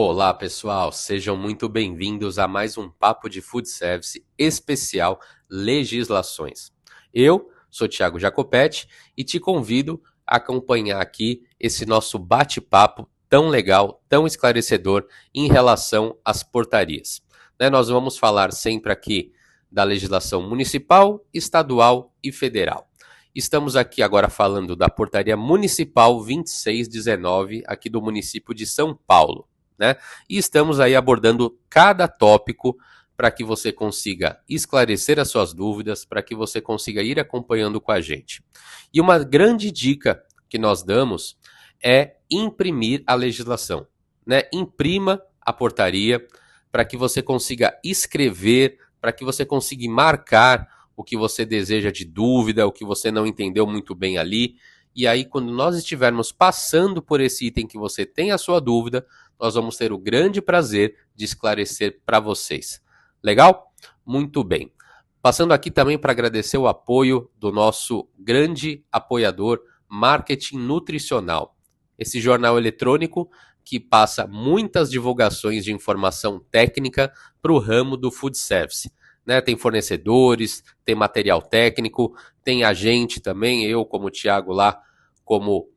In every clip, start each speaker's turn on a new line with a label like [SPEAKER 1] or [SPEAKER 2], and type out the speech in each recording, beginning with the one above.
[SPEAKER 1] Olá, pessoal, sejam muito bem-vindos a mais um Papo de Food Service especial Legislações. Eu sou Thiago Jacopetti e te convido a acompanhar aqui esse nosso bate-papo tão legal, tão esclarecedor em relação às portarias. Nós vamos falar sempre aqui da legislação municipal, estadual e federal. Estamos aqui agora falando da Portaria Municipal 2619, aqui do município de São Paulo. E estamos aí abordando cada tópico para que você consiga esclarecer as suas dúvidas, para que você consiga ir acompanhando com a gente. E uma grande dica que nós damos é imprimir a legislação. Imprima a portaria para que você consiga escrever, para que você consiga marcar o que você deseja de dúvida, o que você não entendeu muito bem ali. E aí, quando nós estivermos passando por esse item que você tem a sua dúvida, nós vamos ter o grande prazer de esclarecer para vocês. Legal? Muito bem. Passando aqui também para agradecer o apoio do nosso grande apoiador Marketing Nutricional. Esse jornal eletrônico que passa muitas divulgações de informação técnica para o ramo do food service. Tem fornecedores, tem material técnico, tem a gente também, eu como Thiago lá, como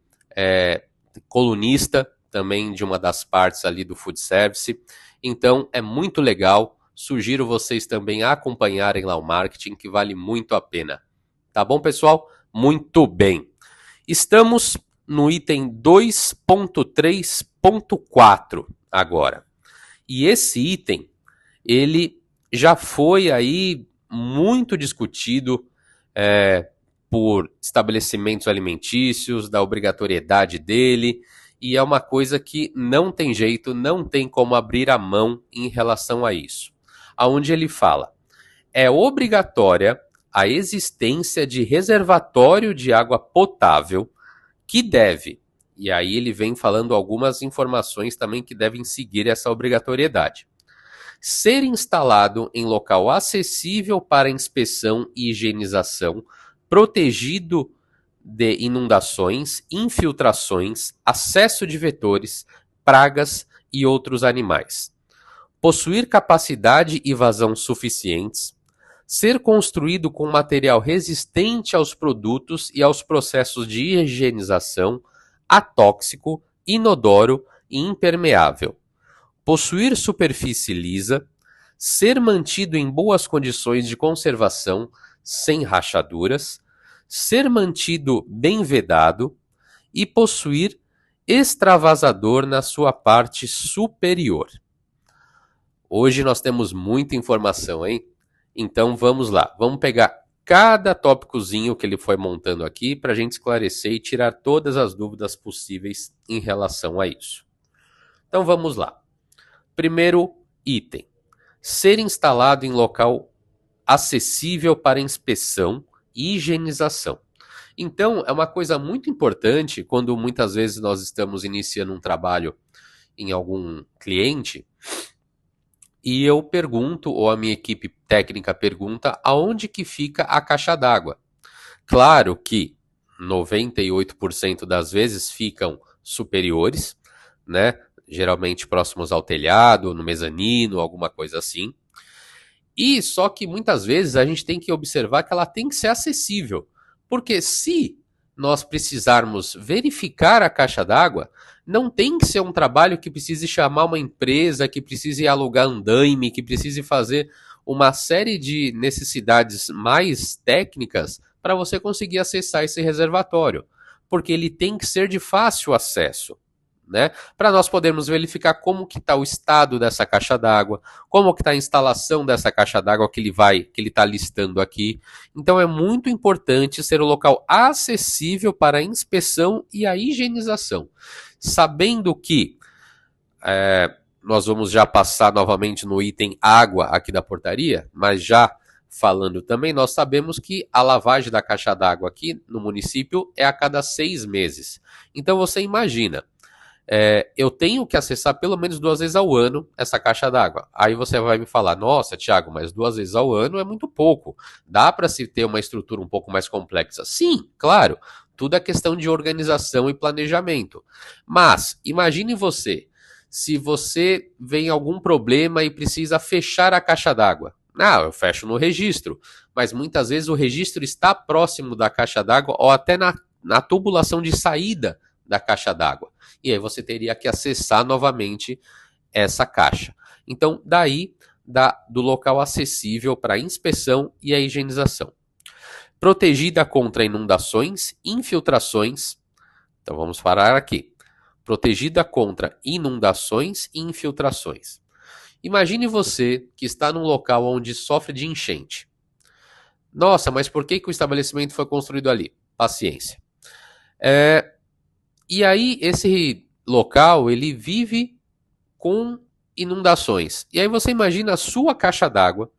[SPEAKER 1] colunista também de uma das partes ali do food service. Então é muito legal, sugiro vocês também a acompanharem lá o marketing, que vale muito a pena. Tá bom, pessoal? Muito bem. Estamos no item 2.3.4 agora. E esse item, ele já foi aí muito discutido por estabelecimentos alimentícios, da obrigatoriedade dele, e é uma coisa que não tem jeito, não tem como abrir a mão em relação a isso. Aonde ele fala, é obrigatória a existência de reservatório de água potável que deve, e aí ele vem falando algumas informações também que devem seguir essa obrigatoriedade, ser instalado em local acessível para inspeção e higienização, protegido de inundações, infiltrações, acesso de vetores, pragas e outros animais. Possuir capacidade e vazão suficientes. Ser construído com material resistente aos produtos e aos processos de higienização, atóxico, inodoro e impermeável. Possuir superfície lisa, ser mantido em boas condições de conservação, sem rachaduras, ser mantido bem vedado e possuir extravasador na sua parte superior. Hoje nós temos muita informação, hein? Então vamos lá, vamos pegar cada tópicozinho que ele foi montando aqui para a gente esclarecer e tirar todas as dúvidas possíveis em relação a isso. Então vamos lá. Primeiro item, ser instalado em local acessível para inspeção e higienização. Então, é uma coisa muito importante quando muitas vezes nós estamos iniciando um trabalho em algum cliente e eu pergunto, ou a minha equipe técnica pergunta, aonde que fica a caixa d'água. Claro que 98% das vezes ficam superiores, geralmente próximos ao telhado, no mezanino, alguma coisa assim. E só que muitas vezes a gente tem que observar que ela tem que ser acessível. Porque se nós precisarmos verificar a caixa d'água, não tem que ser um trabalho que precise chamar uma empresa, que precise alugar andaime, que precise fazer uma série de necessidades mais técnicas para você conseguir acessar esse reservatório. Porque ele tem que ser de fácil acesso. Para nós podermos verificar como que está o estado dessa caixa d'água, como que está a instalação dessa caixa d'água que ele está listando aqui. Então é muito importante ser um local acessível para a inspeção e a higienização. Sabendo que nós vamos já passar novamente no item água aqui da portaria, mas já falando também, nós sabemos que a lavagem da caixa d'água aqui no município é a cada 6 meses. Então você imagina, eu tenho que acessar pelo menos 2 vezes ao ano essa caixa d'água. Aí você vai me falar, nossa, Thiago, mas 2 vezes ao ano é muito pouco. Dá para se ter uma estrutura um pouco mais complexa? Sim, claro. Tudo é questão de organização e planejamento. Mas, imagine você, se você vem algum problema e precisa fechar a caixa d'água. Ah, eu fecho no registro, mas muitas vezes o registro está próximo da caixa d'água ou até na tubulação de saída da caixa d'água. E aí você teria que acessar novamente essa caixa. Então, daí do local acessível para inspeção e a higienização. Protegida contra inundações, infiltrações. Então vamos parar aqui. Protegida contra inundações e infiltrações. Imagine você que está num local onde sofre de enchente. Nossa, mas por que o estabelecimento foi construído ali? Paciência. E aí esse local ele vive com inundações. E aí você imagina a sua caixa d'água,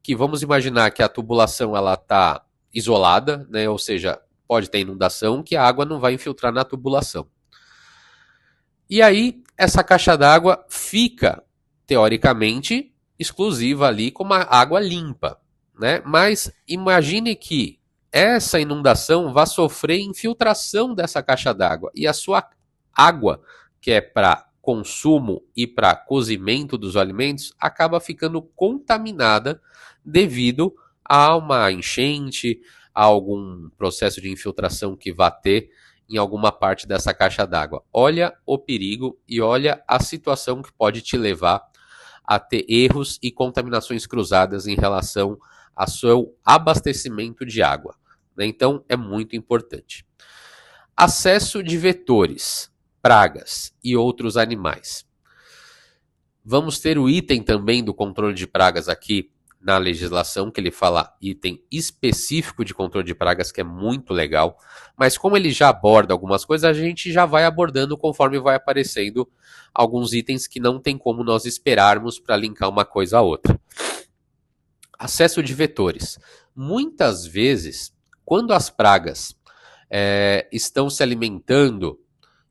[SPEAKER 1] que vamos imaginar que a tubulação ela está isolada, né? Ou seja, pode ter inundação que a água não vai infiltrar na tubulação. E aí essa caixa d'água fica, teoricamente, exclusiva ali com uma água limpa, né? Mas imagine que essa inundação vai sofrer infiltração dessa caixa d'água e a sua água, que é para consumo e para cozimento dos alimentos, acaba ficando contaminada devido a uma enchente, a algum processo de infiltração que vá ter em alguma parte dessa caixa d'água. Olha o perigo e olha a situação que pode te levar a ter erros e contaminações cruzadas em relação ao seu abastecimento de água. Então, é muito importante. Acesso de vetores, pragas e outros animais. Vamos ter o item também do controle de pragas aqui na legislação, que ele fala item específico de controle de pragas, que é muito legal. Mas como ele já aborda algumas coisas, a gente já vai abordando conforme vai aparecendo alguns itens que não tem como nós esperarmos para linkar uma coisa a outra. Acesso de vetores. Muitas vezes, quando as pragas estão se alimentando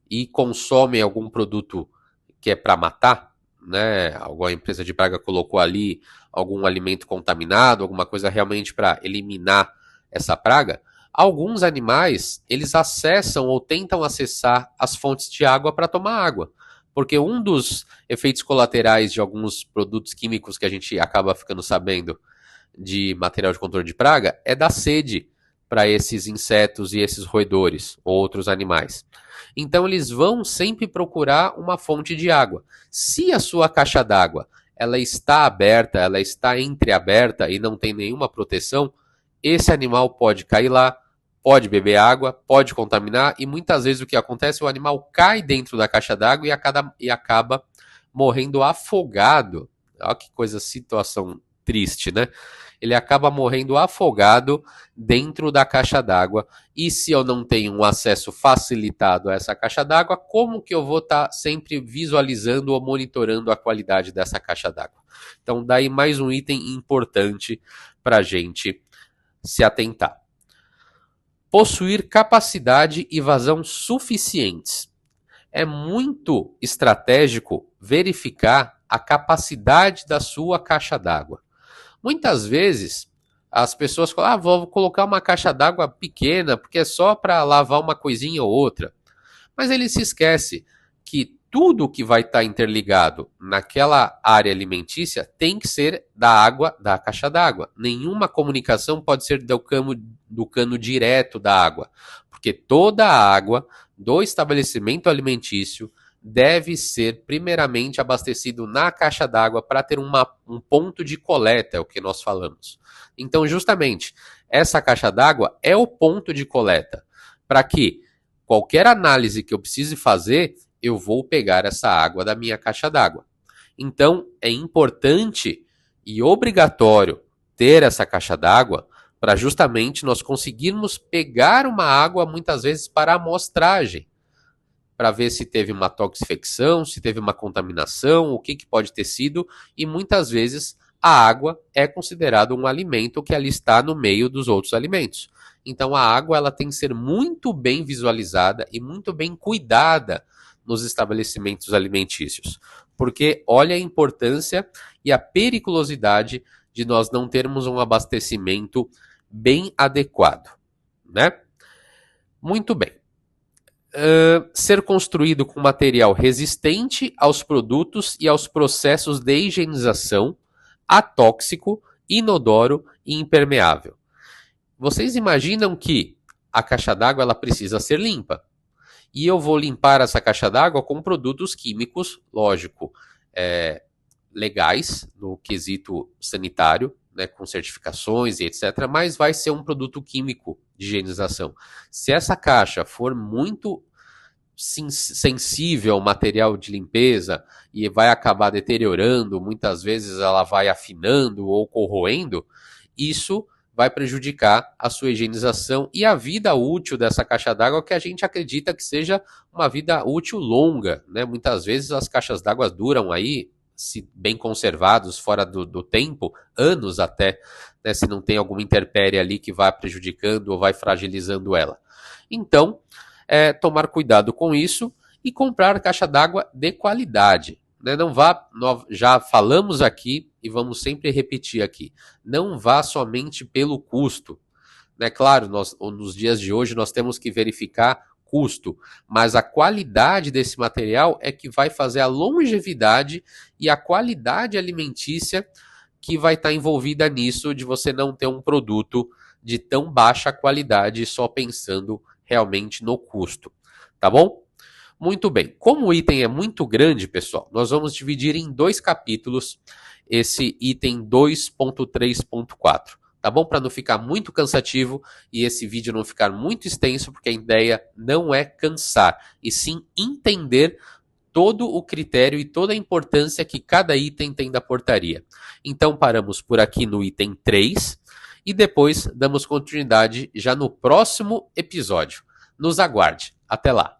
[SPEAKER 1] e consomem algum produto que é para matar, né? Alguma empresa de praga colocou ali algum alimento contaminado, alguma coisa realmente para eliminar essa praga, alguns animais, eles acessam ou tentam acessar as fontes de água para tomar água. Porque um dos efeitos colaterais de alguns produtos químicos que a gente acaba ficando sabendo de material de controle de praga é da sede para esses insetos e esses roedores ou outros animais. Então eles vão sempre procurar uma fonte de água. Se a sua caixa d'água ela está aberta, ela está entreaberta e não tem nenhuma proteção, esse animal pode cair lá, pode beber água, pode contaminar e muitas vezes o que acontece é o animal cai dentro da caixa d'água e acaba morrendo afogado. Olha que coisa, situação triste, né? Ele acaba morrendo afogado dentro da caixa d'água. E se eu não tenho um acesso facilitado a essa caixa d'água, como que eu vou estar sempre visualizando ou monitorando a qualidade dessa caixa d'água? Então, daí mais um item importante para a gente se atentar. Possuir capacidade e vazão suficientes. É muito estratégico verificar a capacidade da sua caixa d'água. Muitas vezes as pessoas falam, vou colocar uma caixa d'água pequena porque é só para lavar uma coisinha ou outra. Mas ele se esquece que tudo que vai estar interligado naquela área alimentícia tem que ser da água da caixa d'água. Nenhuma comunicação pode ser do cano direto da água, porque toda a água do estabelecimento alimentício deve ser primeiramente abastecido na caixa d'água para ter um ponto de coleta, é o que nós falamos. Então, justamente, essa caixa d'água é o ponto de coleta, para que qualquer análise que eu precise fazer, eu vou pegar essa água da minha caixa d'água. Então, é importante e obrigatório ter essa caixa d'água para justamente nós conseguirmos pegar uma água, muitas vezes, para amostragem, para ver se teve uma toxifecção, se teve uma contaminação, o que pode ter sido, e muitas vezes a água é considerada um alimento que ali está no meio dos outros alimentos. Então a água ela tem que ser muito bem visualizada e muito bem cuidada nos estabelecimentos alimentícios, porque olha a importância e a periculosidade de nós não termos um abastecimento bem adequado, né? Muito bem. ser construído com material resistente aos produtos e aos processos de higienização, atóxico, inodoro e impermeável. Vocês imaginam que a caixa d'água ela precisa ser limpa. E eu vou limpar essa caixa d'água com produtos químicos, lógico, legais no quesito sanitário, né, com certificações e etc., mas vai ser um produto químico de higienização. Se essa caixa for muito sensível ao material de limpeza e vai acabar deteriorando, muitas vezes ela vai afinando ou corroendo, isso vai prejudicar a sua higienização e a vida útil dessa caixa d'água, que a gente acredita que seja uma vida útil longa, né? Muitas vezes as caixas d'água duram aí, se bem conservados, fora do tempo, anos até, né? Se não tem alguma intempérie ali que vá prejudicando ou vai fragilizando ela. Então, tomar cuidado com isso e comprar caixa d'água de qualidade. Né? Não vá, nós já falamos aqui e vamos sempre repetir aqui, não vá somente pelo custo. Né? Claro, nos dias de hoje nós temos que verificar custo, mas a qualidade desse material é que vai fazer a longevidade e a qualidade alimentícia que vai estar envolvida nisso, de você não ter um produto de tão baixa qualidade só pensando realmente no custo, tá bom? Muito bem, como o item é muito grande, pessoal, nós vamos dividir em 2 capítulos esse item 2.3.4, tá bom? Para não ficar muito cansativo e esse vídeo não ficar muito extenso, porque a ideia não é cansar, e sim entender todo o critério e toda a importância que cada item tem da portaria. Então paramos por aqui no item 3 e depois damos continuidade já no próximo episódio. Nos aguarde. Até lá.